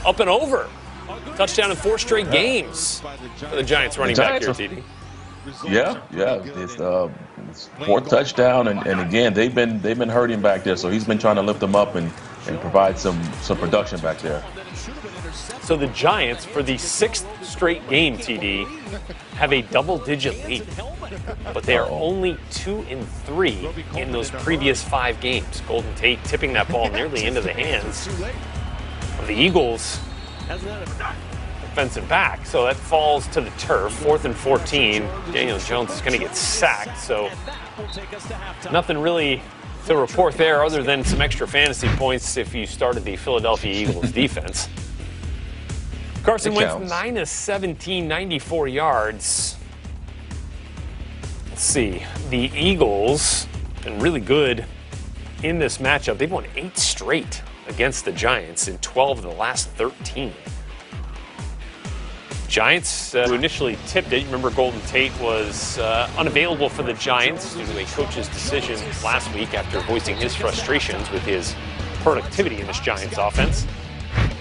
up and over. Touchdown in 4 straight games for the Giants running back here, TD. Yeah. It's 4th touchdown, and again, they've been hurting back there, so he's been trying to lift them up and provide some production back there. So the Giants, for the 6th straight game, TD, have a double-digit lead, but they are only 2-3 in those previous 5 games. Golden Tate tipping that ball nearly into the hands of the Eagles defensive back. So that falls to the turf. 4th and 14. Daniel Jones is going to get sacked. So nothing really to report there other than some extra fantasy points if you started the Philadelphia Eagles defense. Carson Wentz, 9 of 17, 94 yards. Let's see. The Eagles been really good in this matchup. They've won 8 straight against the Giants in 12 of the last 13. Giants, who initially tipped it, remember Golden Tate was unavailable for the Giants due to a coach's decision last week after voicing his frustrations with his productivity in this Giants offense.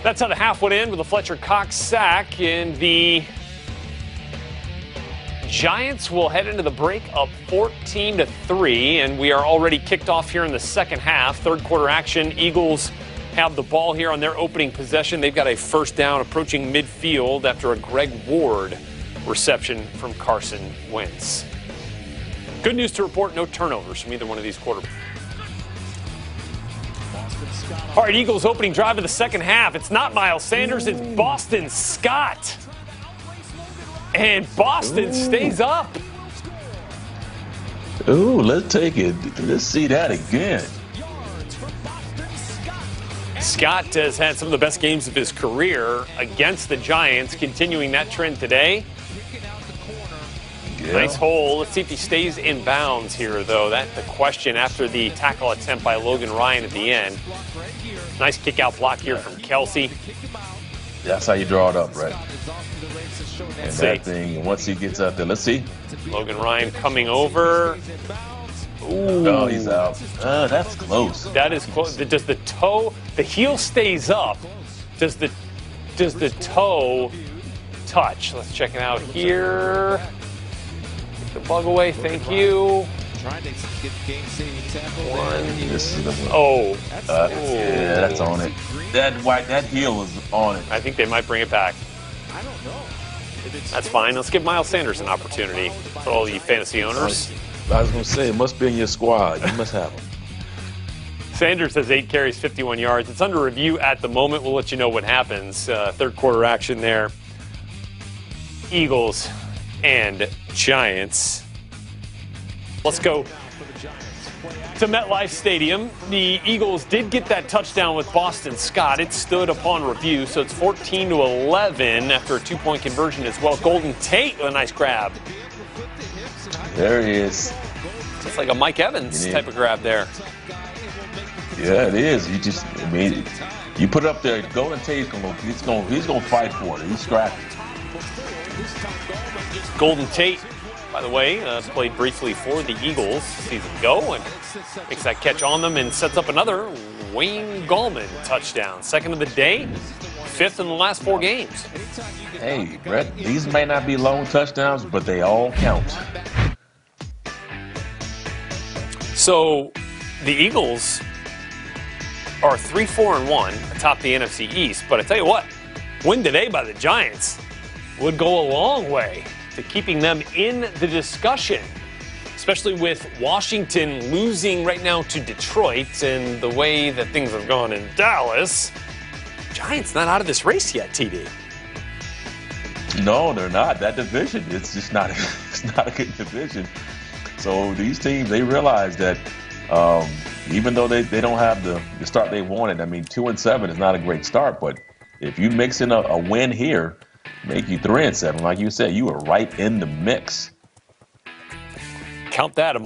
That's how the half went in with a Fletcher Cox sack, and the Giants will head into the break up 14-3, and we are already kicked off here in the second half. 3rd quarter action. Eagles have the ball here on their opening possession. They've got a 1st down approaching midfield after a Greg Ward reception from Carson Wentz. Good news to report, no turnovers from either one of these quarterbacks. All right, Eagles opening drive of the second half. It's not Miles Sanders, it's Boston Scott. And Boston stays up. Ooh, let's take it. Let's see that again. Scott has had some of the best games of his career against the Giants, continuing that trend today. Yeah. Nice hole. Let's see if he stays in bounds here, though. That's the question after the tackle attempt by Logan Ryan at the end. Nice kick-out block here from Kelsey. That's how you draw it up, right? And that thing, once he gets out there, let's see. Logan Ryan coming over. Ooh. Oh, he's out. That's close. That is close. Does the toe, the heel stays up. Does the toe touch? Let's check it out here. Get the bug away, thank you. This is the one. Oh. Yeah, that's on it. That heel was on it. I think they might bring it back. That's fine. Let's give Miles Sanders an opportunity for all you fantasy owners. I was going to say, it must be in your squad. You must have him. Sanders has 8 carries, 51 yards. It's under review at the moment. We'll let you know what happens. 3rd quarter action there. Eagles and Giants. Let's go to MetLife Stadium. The Eagles did get that touchdown with Boston Scott. It stood upon review, so it's 14-11 after a 2-point conversion as well. Golden Tate with a nice grab. There he is. It's like a Mike Evans type of grab there. Yeah, it is. You put it up there. Golden Tate's he's gonna fight for it. He's scrapping. Golden Tate, by the way, played briefly for the Eagles season ago and makes that catch on them and sets up another Wayne Gallman touchdown. 2nd of the day, 5th in the last 4 games. Hey, Brett, these may not be long touchdowns, but they all count. So the Eagles are 3-4-1 atop the NFC East. But I tell you what, win today by the Giants would go a long way to keeping them in the discussion, especially with Washington losing right now to Detroit and the way that things have gone in Dallas. Giants not out of this race yet, TD. No, they're not. That division, it's just not. It's not a good division. So these teams, they realize that even though they don't have the start they wanted, 2-7 is not a great start. But if you mix in a win here, make you 3-7, like you said, you are right in the mix. Count that.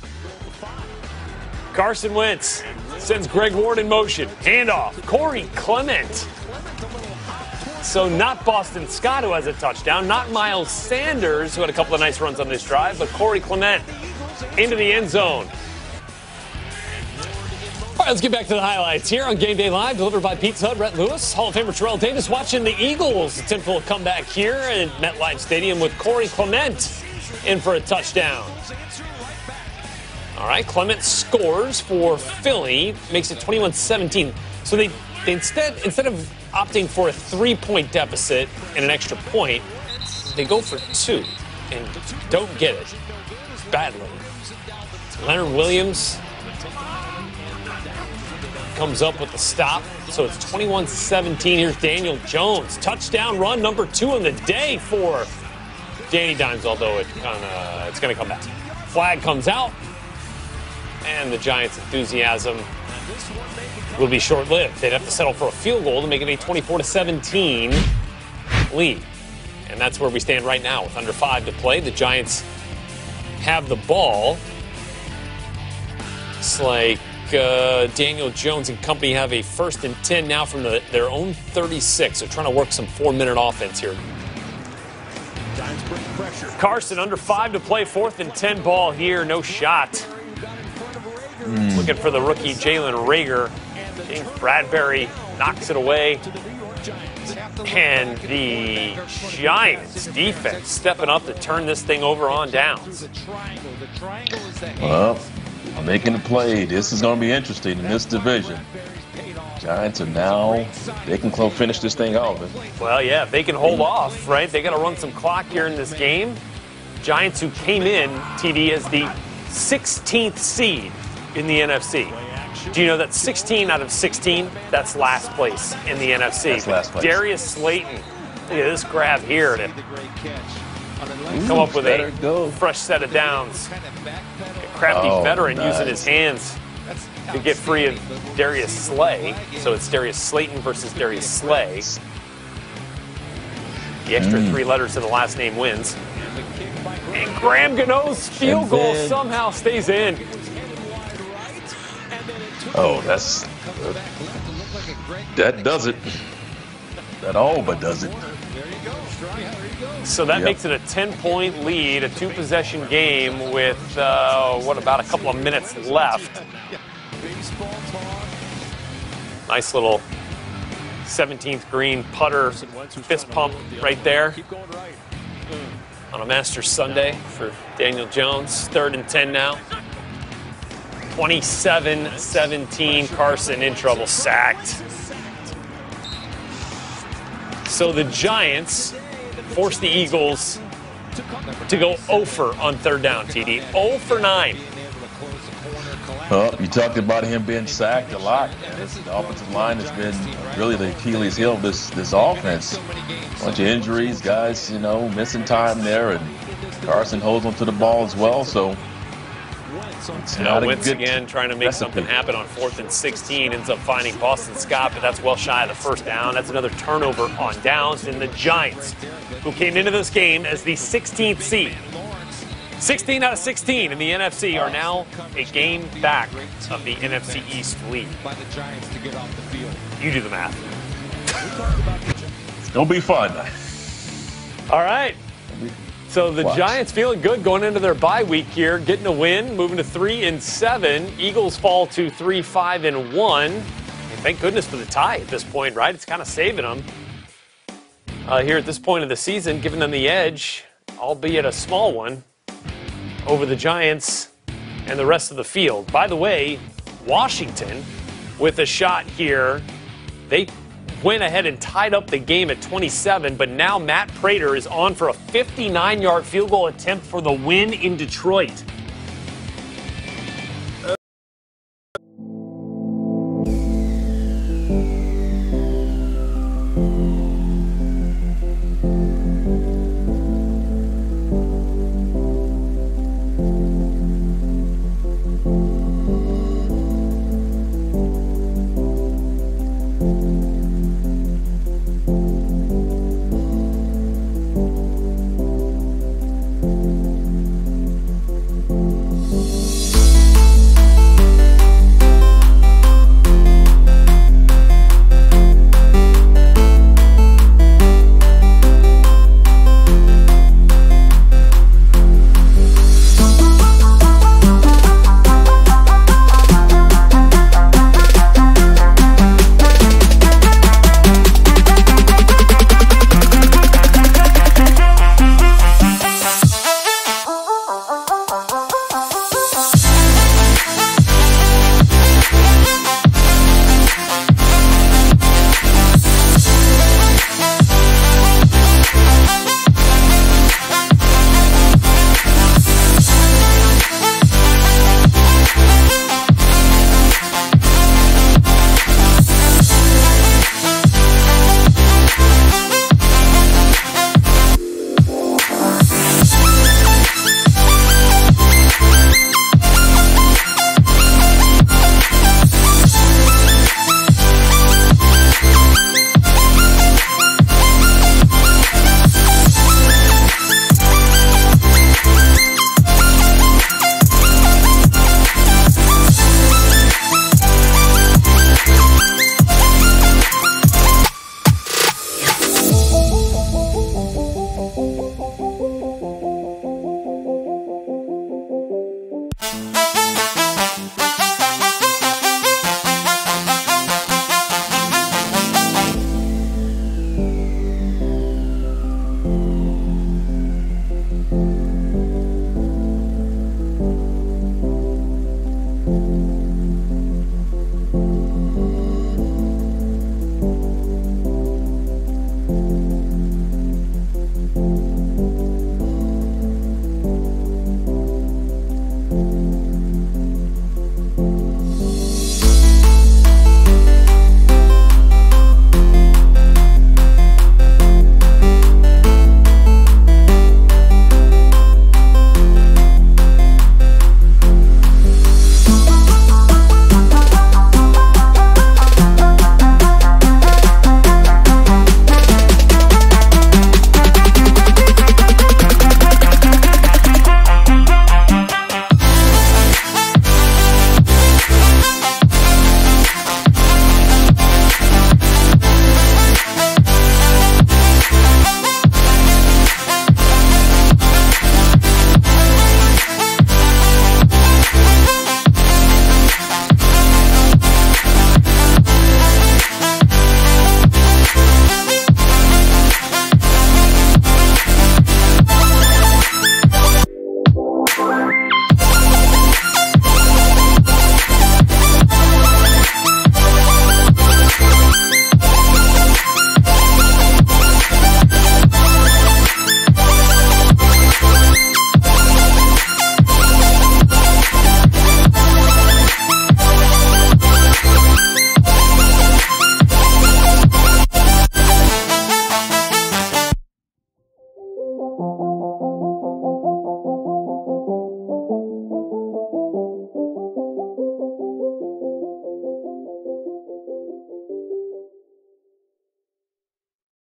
Carson Wentz sends Greg Ward in motion. Handoff. Corey Clement. So not Boston Scott, who has a touchdown, not Miles Sanders, who had a couple of nice runs on this drive, but Corey Clement into the end zone. All right, Let's get back to the highlights here on Game Day Live, delivered by Pizza Hut. Rhett Lewis, Hall of Famer Terrell Davis watching the Eagles attempt a comeback here at MetLife Stadium with Corey Clement in for a touchdown. All right, Clement scores for Philly, makes it 21-17. So they instead of opting for a 3-point deficit and an extra point, they go for 2 and don't get it badly. Leonard Williams comes up with the stop, so it's 21-17. Here's Daniel Jones, touchdown run number 2 on the day for Danny Dimes, although it's going to come back. Flag comes out, and the Giants' enthusiasm will be short-lived. They'd have to settle for a field goal to make it a 24-17 lead. And that's where we stand right now with under 5 to play. The Giants have the ball. It's like Daniel Jones and company have a 1st and 10 now from their own 36. They're trying to work some 4-minute offense here. Carson under 5 to play, 4th and 10 ball here. No shot. Looking for the rookie Jalen Reagor. James Bradbury knocks it away. And the Giants defense stepping up to turn this thing over on downs. Well, making a play. This is going to be interesting in this division. Giants are now, they can finish this thing off. Well, yeah, they can hold off, right? They got to run some clock here in this game. Giants, who came in, TD, as the 16th seed in the NFC. Do you know that 16 out of 16, that's last place in the NFC? That's last place. Darius Slayton, look at this grab here to come up with a fresh set of downs. A crafty veteran using his hands to get free of Darius Slay. So it's Darius Slayton versus Darius Slay. The extra 3 letters in the last name wins. And Graham Gano's field goal somehow stays in. Oh, that does it. That all but does it. So that makes it a 10-point lead, a 2-possession game with, about a couple of minutes left. Nice little 17th green putter, fist pump right there on a Masters Sunday for Daniel Jones. 3rd and 10 now. 27-17, Carson in trouble, sacked. So the Giants force the Eagles to go 0 for on 3rd down, TD. 0 for 9. Well, you talked about him being sacked a lot. The offensive line has been really the Achilles heel of this offense. A bunch of injuries, guys, missing time there, and Carson holds onto the ball as well, so Wentz again trying to make something happen on 4th and 16. Ends up finding Boston Scott, but that's well shy of the 1st down. That's another turnover on downs. And the Giants, who came into this game as the 16th seed, 16 out of 16 in the NFC, are now a game back of the NFC East lead. You do the math. It's going to be fun. All right. So the Giants feeling good going into their bye week here, getting a win, moving to 3-7. Eagles fall to 3-5-1. And thank goodness for the tie at this point, right? It's kind of saving them here at this point of the season, giving them the edge, albeit a small one, over the Giants and the rest of the field. By the way, Washington with a shot here. They went ahead and tied up the game at 27, but now Matt Prater is on for a 59-yard field goal attempt for the win in Detroit.